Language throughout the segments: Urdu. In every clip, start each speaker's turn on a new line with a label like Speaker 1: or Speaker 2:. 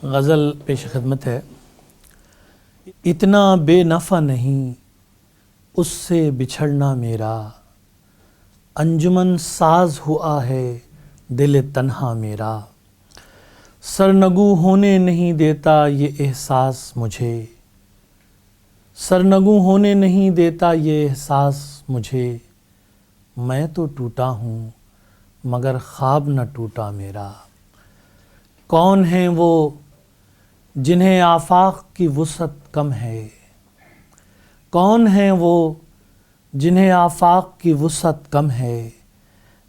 Speaker 1: غزل پیش خدمت ہے۔ اتنا بے نفع نہیں اس سے بچھڑنا میرا، انجمن ساز ہوا ہے دل تنہا میرا، سرنگوں ہونے نہیں دیتا یہ احساس مجھے، سرنگوں ہونے نہیں دیتا یہ احساس مجھے، میں تو ٹوٹا ہوں مگر خواب نہ ٹوٹا میرا۔ کون ہیں وہ جنہیں آفاق کی وسعت کم ہے، کون ہیں وہ جنہیں آفاق کی وسعت کم ہے،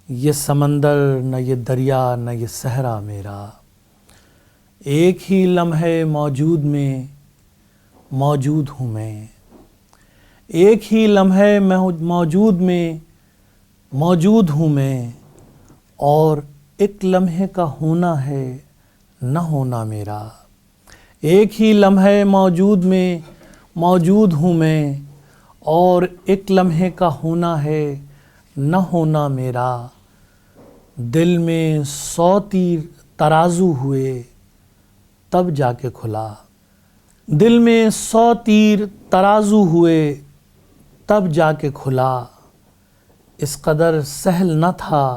Speaker 1: یہ سمندر نہ یہ دریا نہ یہ صحرا میرا، ایک ہی لمحے موجود میں موجود ہوں میں، ایک ہی لمحے موجود میں موجود ہوں میں، اور ایک لمحے کا ہونا ہے نہ ہونا میرا، ایک ہی لمحے موجود میں موجود ہوں میں، اور ایک لمحے کا ہونا ہے نہ ہونا میرا، دل میں 100 تیر ترازو ہوئے تب جا کے کھلا، دل میں 100 تیر ترازو ہوئے تب جا کے کھلا، اس قدر سہل نہ تھا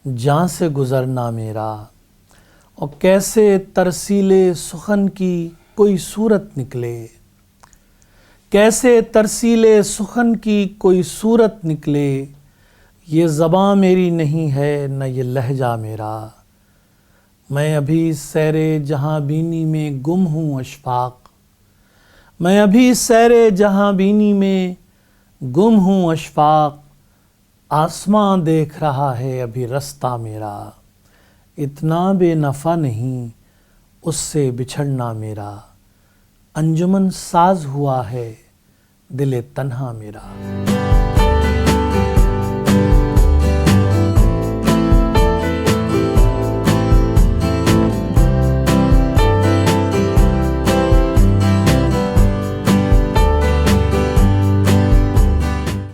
Speaker 1: جاں سے گزرنا میرا، اور کیسے ترسیل سخن کی کوئی صورت نکلے، کیسے ترسیل سخن کی کوئی صورت نکلے، یہ زباں میری نہیں ہے نہ یہ لہجہ میرا، میں ابھی سیر جہاں بینی میں گم ہوں اشفاق، میں ابھی سیر جہاں بینی میں گم ہوں اشفاق، آسماں دیکھ رہا ہے ابھی رستہ میرا، اتنا بے نفع نہیں اس سے بچھڑنا میرا، انجمن ساز ہوا ہے دل تنہا میرا۔